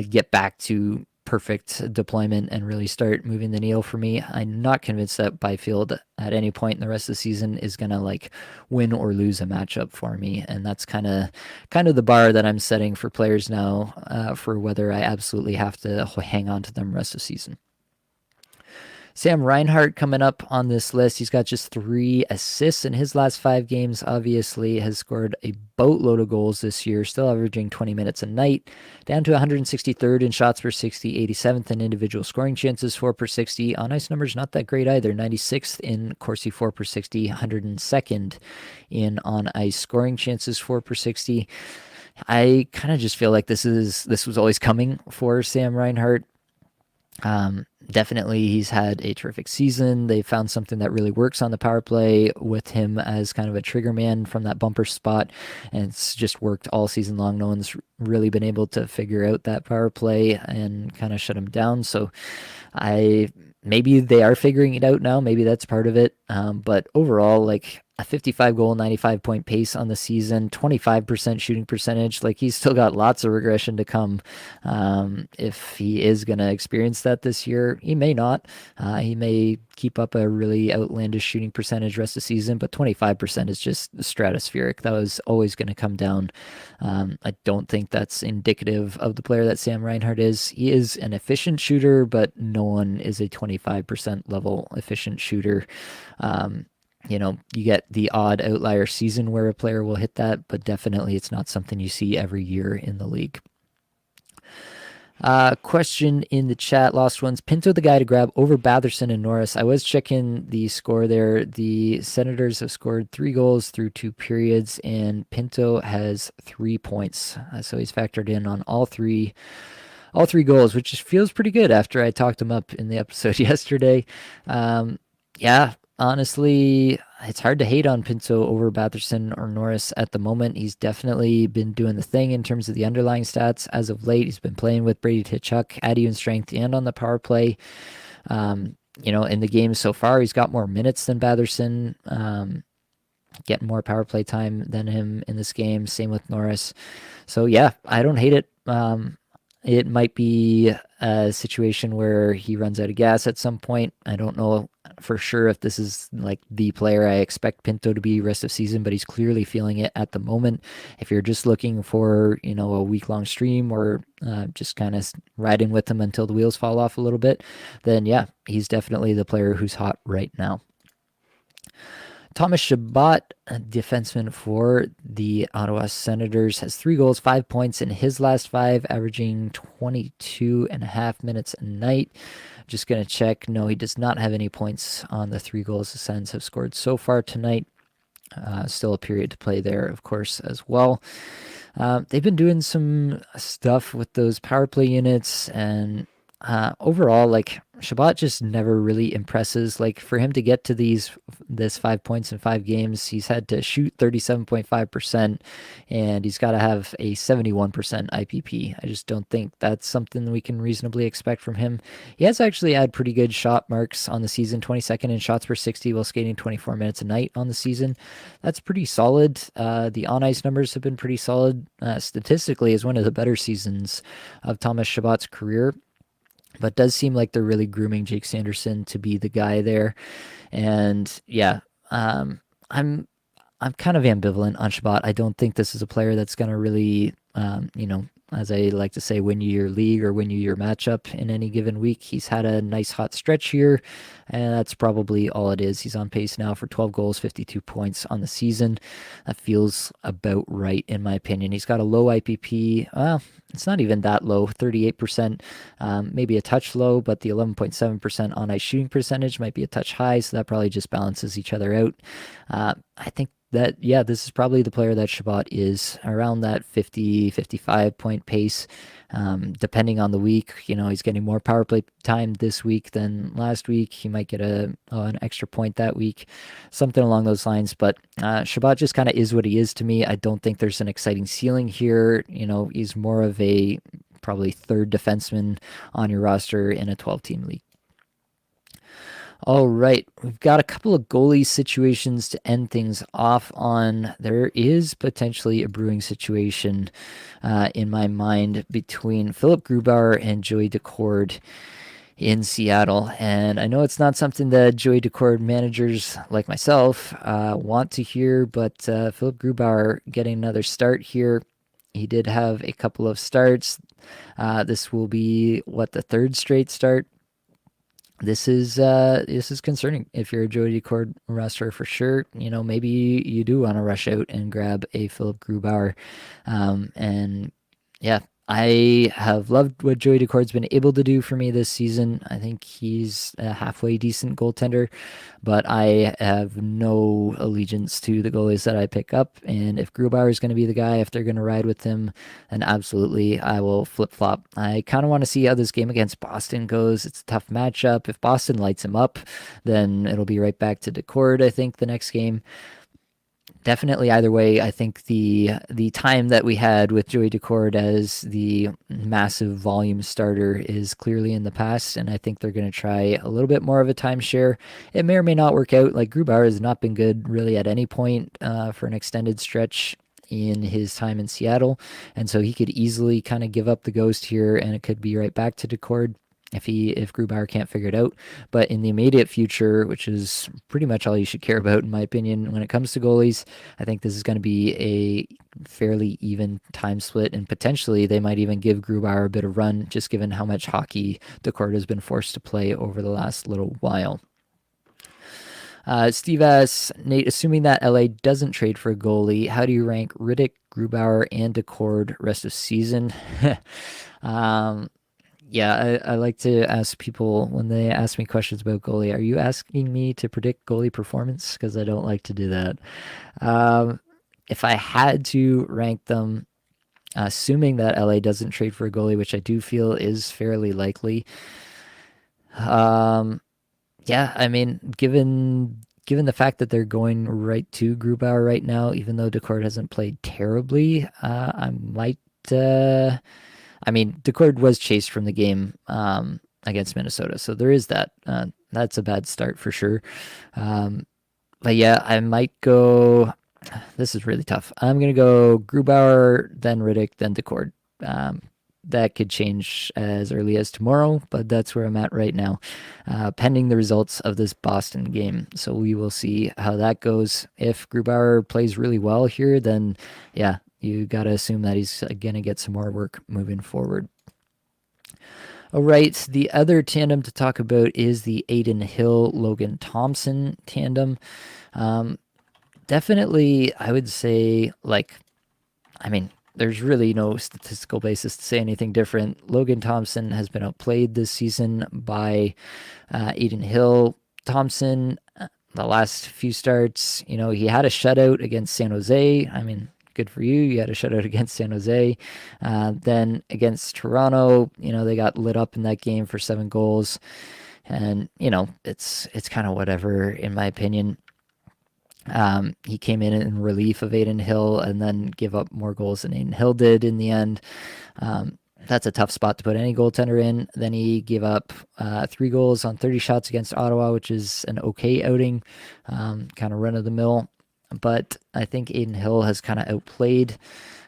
get back to perfect deployment and really start moving the needle for me. I'm not convinced that Byfield at any point in the rest of the season is going to win or lose a matchup for me. And that's kind of the bar that I'm setting for players now for whether I absolutely have to hang on to them rest of the season. Sam Reinhart coming up on this list. He's got just 3 assists in his last 5 games. Obviously has scored a boatload of goals this year, still averaging 20 minutes a night. Down to 163rd in shots per 60, 87th in individual scoring chances, 4 per 60. On ice numbers, not that great either. 96th in Corsi, 4 per 60, 102nd in on ice scoring chances, 4 per 60. I kind of just feel like this was always coming for Sam Reinhart. Definitely he's had a terrific season. They found something that really works on the power play with him as kind of a trigger man from that bumper spot, and it's just worked all season long. No one's really been able to figure out that power play and kind of shut him down. So maybe they are figuring it out now. Maybe that's part of it. But overall, a 55 goal, 95 point pace on the season, 25% shooting percentage. He's still got lots of regression to come. If he is going to experience that this year, he may not. He may keep up a really outlandish shooting percentage rest of the season, but 25% is just stratospheric. That was always going to come down. I don't think that's indicative of the player that Sam Reinhart is. He is an efficient shooter, but no one is a 25% level efficient shooter. You get the odd outlier season where a player will hit that, but definitely it's not something you see every year in the league. Question in the chat, lost ones. Pinto the guy to grab over Batherson and Norris. I was checking the score there. The Senators have scored 3 goals through 2 periods, and Pinto has 3 points. So he's factored in on all three goals, which just feels pretty good after I talked him up in the episode yesterday. Yeah, honestly, it's hard to hate on Pinto over Batherson or Norris at the moment. He's definitely been doing the thing in terms of the underlying stats as of late. He's been playing with Brady Tkachuk at even strength and on the power play. In the game so far, he's got more minutes than Batherson. Getting more power play time than him in this game. Same with Norris. So yeah, I don't hate it. It might be a situation where he runs out of gas at some point. I don't know for sure if this is like the player I expect Pinto to be rest of season, but he's clearly feeling it at the moment. If you're just looking for, a week-long stream or just kind of riding with him until the wheels fall off a little bit, then yeah, he's definitely the player who's hot right now. Thomas Chabot, a defenseman for the Ottawa Senators, has 3 goals, 5 points in his last 5, averaging 22.5 minutes a night. Just going to check. No, he does not have any points on the 3 goals the Sens have scored so far tonight. Still a period to play there, of course, as well. They've been doing some stuff with those power play units, and overall, like, Chabot just never really impresses. Like, for him to get to this 5 points in 5 games, he's had to shoot 37.5%, and he's got to have a 71% IPP. I just don't think that's something we can reasonably expect from him. He has actually had pretty good shot marks on the season, 22nd in shots per 60 while skating 24 minutes a night on the season. That's pretty solid. The on-ice numbers have been pretty solid. Statistically, is one of the better seasons of Thomas Chabot's career. But does seem like they're really grooming Jake Sanderson to be the guy there. And yeah, I'm kind of ambivalent on Chabot. I don't think this is a player that's going to really, as I like to say, win you your league or win you your matchup in any given week. He's had a nice hot stretch here, and that's probably all it is. He's on pace now for 12 goals, 52 points on the season. That feels about right, in my opinion. He's got a low IPP. Well, it's not even that low, 38%, maybe a touch low, but the 11.7% on ice shooting percentage might be a touch high, so that probably just balances each other out. I think that, yeah, this is probably the player that Chabot is around that 50, 55 point pace. Depending on the week, he's getting more power play time this week than last week. He might get an extra point that week, something along those lines. But Chabot just kind of is what he is to me. I don't think there's an exciting ceiling here. He's more of a probably third defenseman on your roster in a 12-team league. All right, we've got a couple of goalie situations to end things off on. There is potentially a brewing situation in my mind between Philip Grubauer and Joey Daccord in Seattle. And I know it's not something that Joey Daccord managers like myself want to hear, but Philip Grubauer getting another start here. He did have a couple of starts. This will be, the third straight start. This is concerning if you're a Joey Daccord roster for sure. Maybe you do want to rush out and grab a Philip Grubauer. And yeah, I have loved what Joey Daccord's been able to do for me this season. I think he's a halfway decent goaltender, but I have no allegiance to the goalies that I pick up. And if Grubauer is going to be the guy, if they're going to ride with him, then absolutely I will flip-flop. I kind of want to see how this game against Boston goes. It's a tough matchup. If Boston lights him up, then it'll be right back to Daccord, I think, the next game. Definitely either way, I think the time that we had with Joey Daccord as the massive volume starter is clearly in the past, and I think they're going to try a little bit more of a timeshare. It may or may not work out. Like, Grubauer has not been good really at any point for an extended stretch in his time in Seattle, and so he could easily kind of give up the ghost here, and it could be right back to Daccord if Grubauer can't figure it out. But in the immediate future, which is pretty much all you should care about, in my opinion, when it comes to goalies, I think this is going to be a fairly even time split, and potentially they might even give Grubauer a bit of run, just given how much hockey Daccord has been forced to play over the last little while. Steve asks, Nate, assuming that LA doesn't trade for a goalie, how do you rank Rittich, Grubauer, and Daccord rest of season? Yeah, I like to ask people when they ask me questions about goalie, are you asking me to predict goalie performance? Because I don't like to do that. Um, if I had to rank them, assuming that LA doesn't trade for a goalie, which I do feel is fairly likely, um, yeah, I mean, given the fact that they're going right to Grubauer right now, even though Decord hasn't played terribly, I might. I mean, Decord was chased from the game against Minnesota, so there is that. That's a bad start for sure. Um, but yeah, I might go. This is really tough. I'm gonna go Grubauer, then Riddick, then Decord. Um, that could change as early as tomorrow, but that's where I'm at right now, pending the results of this Boston game. So we will see how that goes. If Grubauer plays really well here, then yeah, you got to assume that he's going to get some more work moving forward. All right, the other tandem to talk about is the Adin Hill Logan Thompson tandem. Definitely, I would say, like, I mean, there's really no statistical basis to say anything different. Logan Thompson has been outplayed this season by Adin Hill. Thompson, the last few starts, he had a shutout against San Jose. I mean, good for you. You had a shutout against San Jose. Then against Toronto, they got lit up in that game for 7 goals. And, it's kind of whatever, in my opinion. He came in relief of Adin Hill and then give up more goals than Adin Hill did in the end. That's a tough spot to put any goaltender in. Then he gave up 3 goals on 30 shots against Ottawa, which is an okay outing, kind of run of the mill. But I think Adin Hill has kind of outplayed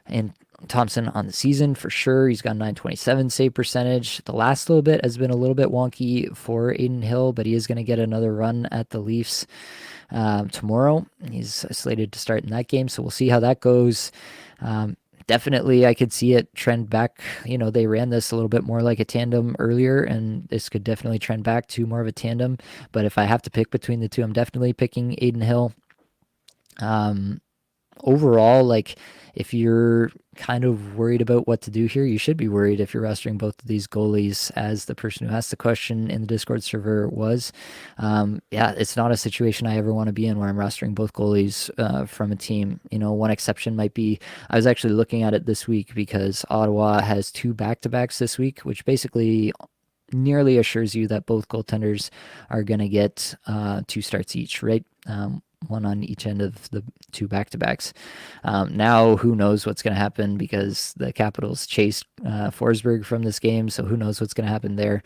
and Thompson on the season for sure. He's got 927 save percentage. The last little bit has been a little bit wonky for Adin Hill, but he is going to get another run at the Leafs tomorrow. He's slated to start in that game, so we'll see how that goes. Definitely, I could see it trend back. They ran this a little bit more like a tandem earlier, and this could definitely trend back to more of a tandem. But if I have to pick between the two, I'm definitely picking Adin Hill. Overall, like, if you're kind of worried about what to do here, you should be worried if you're rostering both of these goalies, as the person who asked the question in the Discord server was. Yeah, it's not a situation I ever want to be in where I'm rostering both goalies from a team. One exception might be, I was actually looking at it this week because Ottawa has 2 back-to-backs this week, which basically nearly assures you that both goaltenders are going to get 2 starts each, right? One on each end of the 2 back-to-backs. Now, who knows what's going to happen because the Capitals chased Forsberg from this game, so who knows what's going to happen there.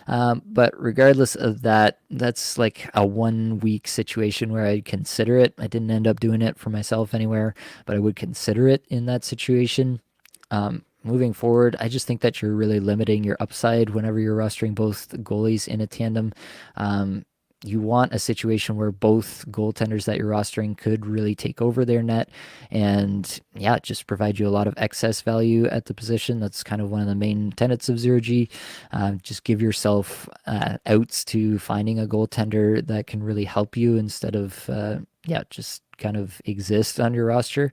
But regardless of that, that's like a 1-week situation where I'd consider it. I didn't end up doing it for myself anywhere, but I would consider it in that situation. Moving forward, I just think that you're really limiting your upside whenever you're rostering both goalies in a tandem. You want a situation where both goaltenders that you're rostering could really take over their net and, yeah, just provide you a lot of excess value at the position. That's kind of one of the main tenets of Zero-G. Just give yourself outs to finding a goaltender that can really help you instead of, just kind of exist on your roster.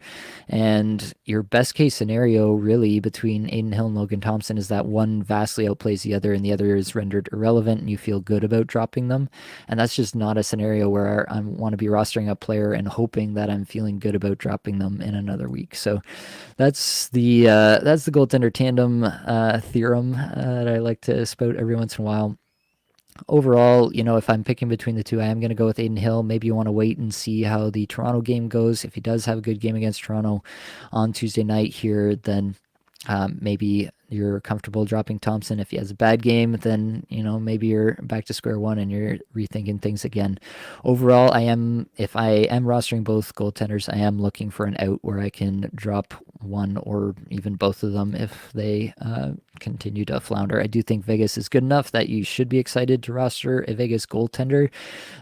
And your best case scenario really between Adin Hill and Logan Thompson is that one vastly outplays the other and the other is rendered irrelevant and you feel good about dropping them. And that's just not a scenario where I want to be rostering a player and hoping that I'm feeling good about dropping them in another week. So that's the goaltender tandem theorem that I like to spout every once in a while. Overall, if I'm picking between the two, I am going to go with Adin Hill. Maybe you want to wait and see how the Toronto game goes. If he does have a good game against Toronto on Tuesday night here, then maybe you're comfortable dropping Thompson. If he has a bad game, then maybe you're back to square one and you're rethinking things again. Overall, if I am rostering both goaltenders, I am looking for an out where I can drop one or even both of them if they continue to flounder. I do think Vegas is good enough that you should be excited to roster a Vegas goaltender,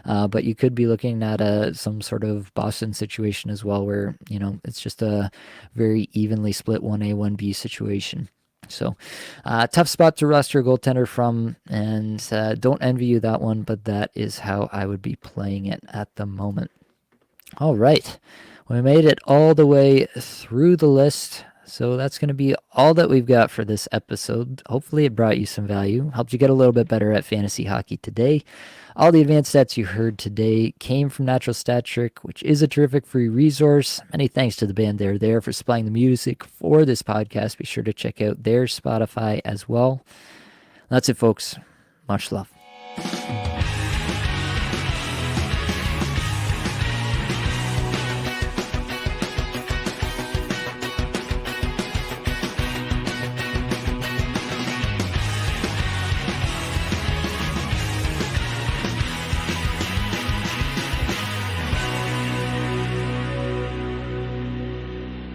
but you could be looking at some sort of Boston situation as well where it's just a very evenly split 1A 1B situation. So tough spot to roster a goaltender from, and don't envy you that one, but that is how I would be playing it at the moment. All right, we made it all the way through the list. So that's going to be all that we've got for this episode. Hopefully, it brought you some value, helped you get a little bit better at fantasy hockey today. All the advanced stats you heard today came from Natural Stat Trick, which is a terrific free resource. Many thanks to the band They're There for supplying the music for this podcast. Be sure to check out their Spotify as well. That's it, folks. Much love.